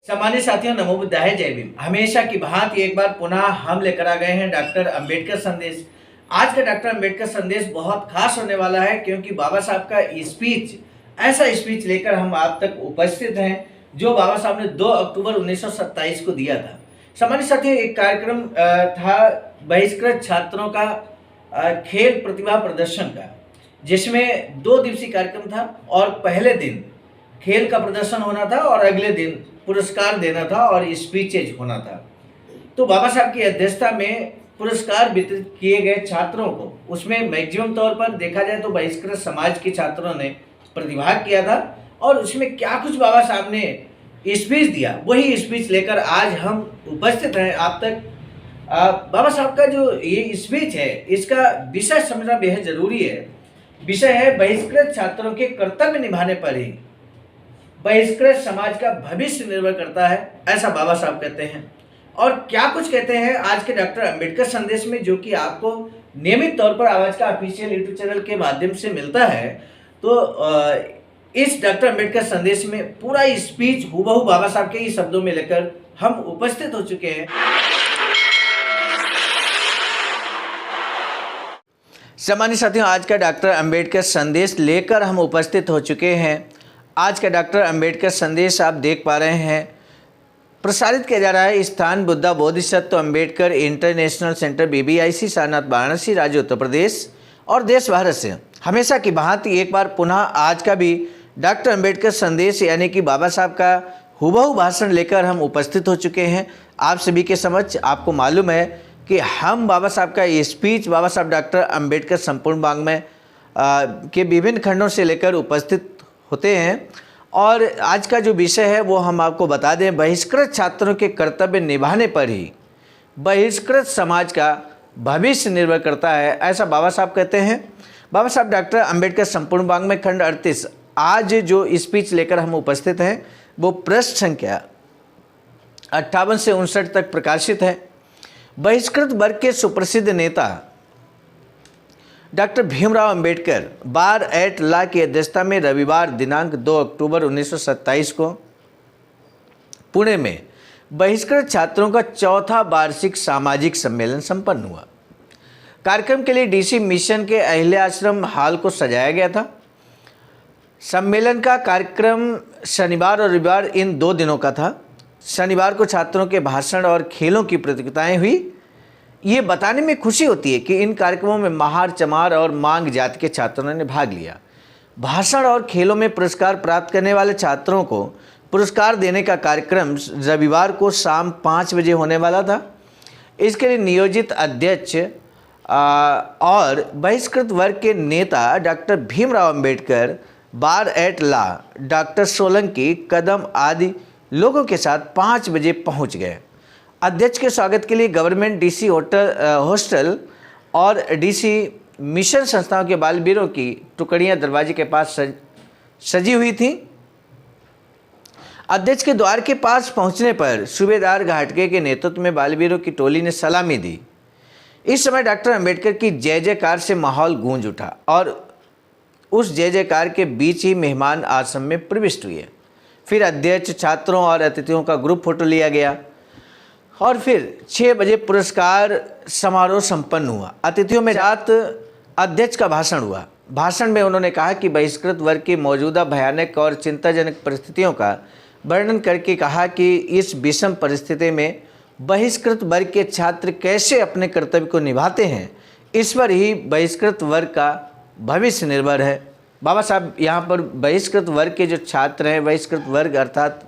सामान्य साथियों, नमो बुद्धाय, जय भीम। हमेशा की भांति एक बार पुनः हम लेकर आ गए हैं डॉक्टर अंबेडकर संदेश। आज का डॉक्टर अंबेडकर संदेश बहुत खास होने वाला है, क्योंकि बाबा साहब का स्पीच, ऐसा स्पीच लेकर हम आप तक उपस्थित हैं जो बाबा साहब ने 2 अक्टूबर 1927 को दिया था। सामान्य साथियों, एक कार्यक्रम था बहिष्कृत छात्रों का खेल प्रतिभा प्रदर्शन का, जिसमें 2 दिवसीय कार्यक्रम था और पहले दिन खेल का प्रदर्शन होना था और अगले दिन पुरस्कार देना था और स्पीचेज होना था। तो बाबा साहब की अध्यक्षता में पुरस्कार वितरित किए गए छात्रों को, उसमें मैक्सिमम तौर पर देखा जाए तो बहिष्कृत समाज के छात्रों ने प्रतिभाग किया था। और उसमें क्या कुछ बाबा साहब ने स्पीच दिया, वही स्पीच लेकर आज हम उपस्थित हैं आप तक। बाबा साहब का जो ये स्पीच है, इसका विषय समझना बेहद जरूरी है। विषय है बहिष्कृत छात्रों के कर्तव्य निभाने पर ही बहिष्कृत समाज का भविष्य निर्भर करता है, ऐसा बाबा साहब कहते हैं। और क्या कुछ कहते हैं आज के डॉक्टर अंबेडकर संदेश में, जो कि आपको नियमित तौर पर आवाज का ऑफिशियल यूट्यूब चैनल के माध्यम से मिलता है। तो इस डॉक्टर अंबेडकर संदेश में पूरा स्पीच हूबहू बाबा साहब के ही शब्दों में लेकर हम उपस्थित हो चुके हैं। सामान्य साथियों, आज का डॉक्टर अंबेडकर संदेश लेकर हम उपस्थित हो चुके हैं। आज का डॉक्टर अंबेडकर संदेश आप देख पा रहे हैं, प्रसारित किया जा रहा है स्थान Buddha Bodhisattva Ambedkar international centre BBIC Sarnath Varanasi राज्य उत्तर प्रदेश और देश भारत से। हमेशा की भांति एक बार पुनः आज का भी डॉक्टर अंबेडकर संदेश यानी कि बाबा साहब का हूबहू भाषण लेकर हम उपस्थित हो चुके हैं आप सभी के समक्ष। आपको मालूम है कि हम बाबा साहब का ये स्पीच, बाबा साहब डॉक्टर अंबेडकर संपूर्ण वाङ्मय के विभिन्न खंडों से लेकर उपस्थित होते हैं। और आज का जो विषय है वो हम आपको बता दें, बहिष्कृत छात्रों के कर्तव्य निभाने पर ही बहिष्कृत समाज का भविष्य निर्भर करता है, ऐसा बाबा साहब कहते हैं। बाबा साहब डॉक्टर अंबेडकर संपूर्ण वाङ्मय खंड 38 आज जो स्पीच लेकर हम उपस्थित हैं वो पृष्ठ संख्या 58 से 59 तक प्रकाशित है। बहिष्कृत वर्ग के सुप्रसिद्ध नेता डॉक्टर भीमराव अंबेडकर बार एट लॉ की अध्यक्षता में रविवार दिनांक 2 अक्टूबर 1927 को पुणे में बहिष्कृत छात्रों का चौथा वार्षिक सामाजिक सम्मेलन संपन्न हुआ। कार्यक्रम के लिए DC मिशन के अहिल्या आश्रम हॉल को सजाया गया था। सम्मेलन का कार्यक्रम शनिवार और रविवार इन 2 दिनों का था। शनिवार को छात्रों के भाषण और खेलों की प्रतियोगिताएं हुई। ये बताने में खुशी होती है कि इन कार्यक्रमों में महार, चमार और मांग जाति के छात्रों ने भाग लिया। भाषण और खेलों में पुरस्कार प्राप्त करने वाले छात्रों को पुरस्कार देने का कार्यक्रम रविवार को शाम 5 बजे होने वाला था। इसके लिए नियोजित अध्यक्ष और बहिष्कृत वर्ग के नेता डॉक्टर भीमराव अंबेडकर, बार एट लॉ डॉक्टर सोलंकी, कदम आदि लोगों के साथ 5 बजे पहुंच गए। अध्यक्ष के स्वागत के लिए गवर्नमेंट DC हॉस्टल और DC मिशन संस्थाओं के बालवीरों की टुकड़ियां दरवाजे के पास सजी हुई थीं। अध्यक्ष के द्वार के पास पहुंचने पर सूबेदार घाटगे के नेतृत्व में बालवीरों की टोली ने सलामी दी। इस समय डॉक्टर अंबेडकर की जय जयकार से माहौल गूंज उठा और उस जय जयकार के बीच ही मेहमान आश्रम में प्रविष्ट हुए। फिर अध्यक्ष, छात्रों और अतिथियों का ग्रुप फोटो लिया गया और फिर 6 बजे पुरस्कार समारोह संपन्न हुआ। अतिथियों में रात अध्यक्ष का भाषण हुआ। भाषण में उन्होंने कहा कि बहिष्कृत वर्ग की मौजूदा भयानक और चिंताजनक परिस्थितियों का वर्णन करके कहा कि इस विषम परिस्थिति में बहिष्कृत वर्ग के छात्र कैसे अपने कर्तव्य को निभाते हैं, इस पर ही बहिष्कृत वर्ग का भविष्य निर्भर है। बाबा साहब यहाँ पर बहिष्कृत वर्ग के जो छात्र हैं, बहिष्कृत वर्ग अर्थात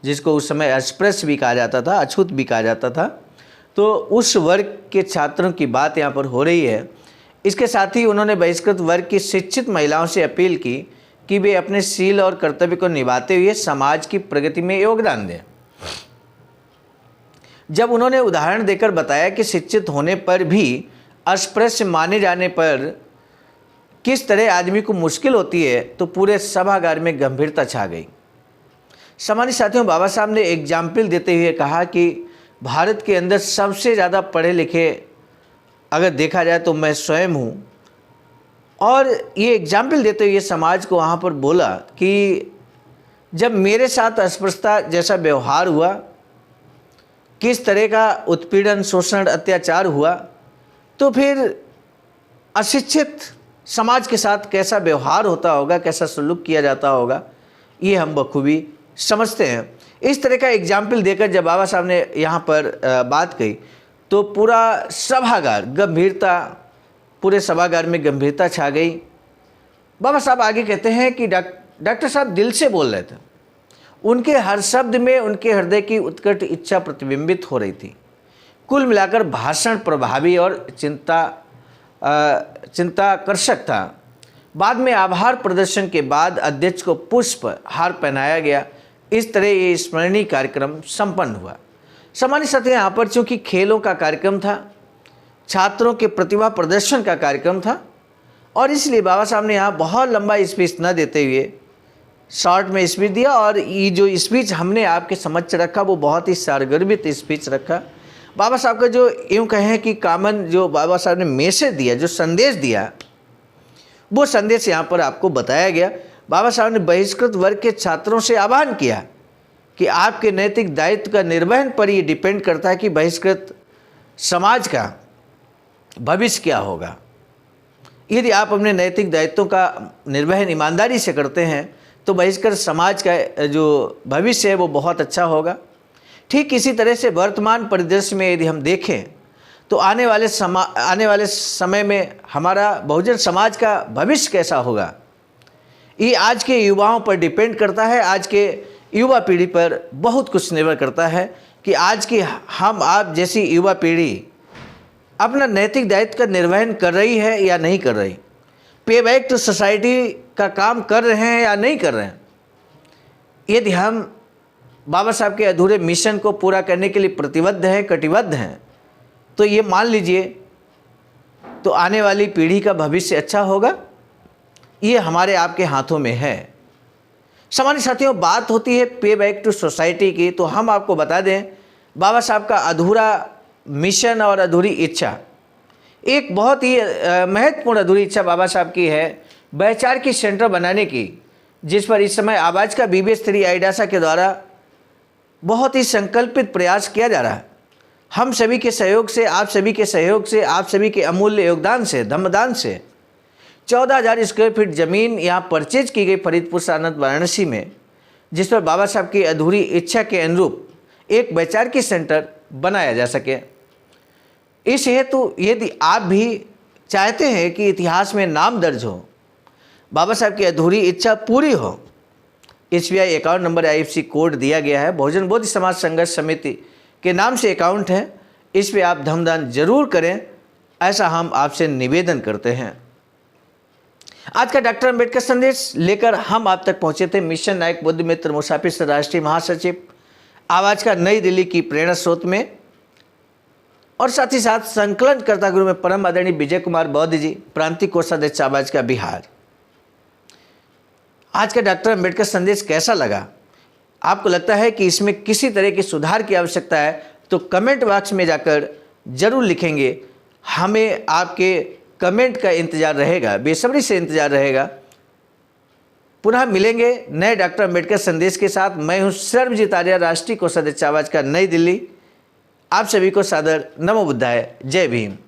जिसको उस समय अस्पृश्य भी कहा जाता था, अछूत भी कहा जाता था, तो उस वर्ग के छात्रों की बात यहाँ पर हो रही है। इसके साथ ही उन्होंने बहिष्कृत वर्ग की शिक्षित महिलाओं से अपील की कि वे अपने शील और कर्तव्य को निभाते हुए समाज की प्रगति में योगदान दें। जब उन्होंने उदाहरण देकर बताया कि शिक्षित होने पर भी अस्पृश्य माने जाने पर किस तरह आदमी को मुश्किल होती है, तो पूरे सभागार में गंभीरता छा गई। सामान्य साथियों, बाबा साहब ने एग्जाम्पल देते हुए कहा कि भारत के अंदर सबसे ज़्यादा पढ़े लिखे अगर देखा जाए तो मैं स्वयं हूँ। और ये एग्जाम्पल देते हुए समाज को वहाँ पर बोला कि जब मेरे साथ अस्पृश्यता जैसा व्यवहार हुआ, किस तरह का उत्पीड़न, शोषण, अत्याचार हुआ, तो फिर अशिक्षित समाज के साथ कैसा व्यवहार होता होगा, कैसा सलूक किया जाता होगा, ये हम बखूबी समझते हैं। इस तरह का एग्जाम्पल देकर जब बाबा साहब ने यहाँ पर बात कही तो पूरा सभागार गंभीरता, पूरे सभागार में गंभीरता छा गई। बाबा साहब आगे कहते हैं कि डॉक्टर साहब दिल से बोल रहे थे, उनके हर शब्द में उनके हृदय की उत्कट इच्छा प्रतिबिंबित हो रही थी। कुल मिलाकर भाषण प्रभावी और चिंताकर्षक था। बाद में आभार प्रदर्शन के बाद अध्यक्ष को पुष्प हार पहनाया गया। इस तरह ये स्मरणीय कार्यक्रम संपन्न हुआ। सामान्य साथी, यहाँ पर चूँकि खेलों का कार्यक्रम था, छात्रों के प्रतिभा प्रदर्शन का कार्यक्रम था, और इसलिए बाबा साहब ने यहाँ बहुत लंबा स्पीच न देते हुए शॉर्ट में स्पीच दिया। और ये जो स्पीच हमने आपके समक्ष रखा वो बहुत ही सारगर्भित स्पीच रखा। बाबा साहब का जो यूँ कहें कि कॉमन जो बाबा साहब ने मैसेज दिया, जो संदेश दिया, वो संदेश यहाँ पर आपको बताया गया। बाबा साहब ने बहिष्कृत वर्ग के छात्रों से आह्वान किया कि आपके नैतिक दायित्व का निर्वहन पर ये डिपेंड करता है कि बहिष्कृत समाज का भविष्य क्या होगा। यदि आप अपने नैतिक दायित्वों का निर्वहन ईमानदारी से करते हैं तो बहिष्कृत समाज का जो भविष्य है वो बहुत अच्छा होगा। ठीक इसी तरह से वर्तमान परिदृश्य में यदि हम देखें तो आने वाले समय में हमारा बहुजन समाज का भविष्य कैसा होगा, ये आज के युवाओं पर डिपेंड करता है। आज के युवा पीढ़ी पर बहुत कुछ निर्भर करता है कि आज की हम आप जैसी युवा पीढ़ी अपना नैतिक दायित्व का निर्वहन कर रही है या नहीं कर रही, पे बैक टू सोसाइटी का काम कर रहे हैं या नहीं कर रहे हैं। यदि हम बाबा साहब के अधूरे मिशन को पूरा करने के लिए प्रतिबद्ध हैं, कटिबद्ध हैं, तो ये मान लीजिए तो आने वाली पीढ़ी का भविष्य अच्छा होगा। ये हमारे आपके हाथों में है। सामान्य साथियों, बात होती है पे बैक टू सोसाइटी की, तो हम आपको बता दें बाबा साहब का अधूरा मिशन और अधूरी इच्छा, एक बहुत ही महत्वपूर्ण अधूरी इच्छा बाबा साहब की है वैचारिक सेंटर बनाने की, जिस पर इस समय आवाज का बीबीएस 3 आईडासा के द्वारा बहुत ही संकल्पित प्रयास किया जा रहा है। हम सभी के सहयोग से, आप सभी के सहयोग से, आप सभी के अमूल्य योगदान से, धम्मदान से 14,000 स्क्वायर फीट ज़मीन यहाँ परचेज की गई फरीदपुर सानंद वाराणसी में, जिस पर बाबा साहब की अधूरी इच्छा के अनुरूप एक वैचारिक सेंटर बनाया जा सके। इस हेतु यदि आप भी चाहते हैं कि इतिहास में नाम दर्ज हो, बाबा साहब की अधूरी इच्छा पूरी हो, SBI account number IFSC code दिया गया है। बहुजन बौद्ध समाज संघर्ष समिति के नाम से अकाउंट है, इस पे आप धमदान जरूर करें, ऐसा हम आपसे निवेदन करते हैं। आज का डॉक्टर अंबेडकर संदेश लेकर हम आप तक पहुंचे थे मिशन नायक बुद्ध मित्र मुसाफिर से राष्ट्रीय महासचिव आवाज का नई दिल्ली की प्रेरणा स्रोत में, और साथ ही साथ संकलन कर्ता गुरु में परम आदरणीय विजय कुमार बौद्ध जी, प्रांतीय कोषाध्यक्ष आवाज का बिहार। आज का डॉक्टर अंबेडकर संदेश कैसा लगा? आपको लगता है कि इसमें किसी तरह के सुधार की आवश्यकता है तो कमेंट बॉक्स में जाकर जरूर लिखेंगे। हमें आपके कमेंट का इंतजार रहेगा, बेसब्री से इंतजार रहेगा। पुनः मिलेंगे नए डॉक्टर अंबेडकर संदेश के साथ। मैं हूं सर्वजीत आर्य, राष्ट्रीय कोषाध्यक्ष आवाज का नई दिल्ली। आप सभी को सादर नमो बुद्धाय, जय भीम।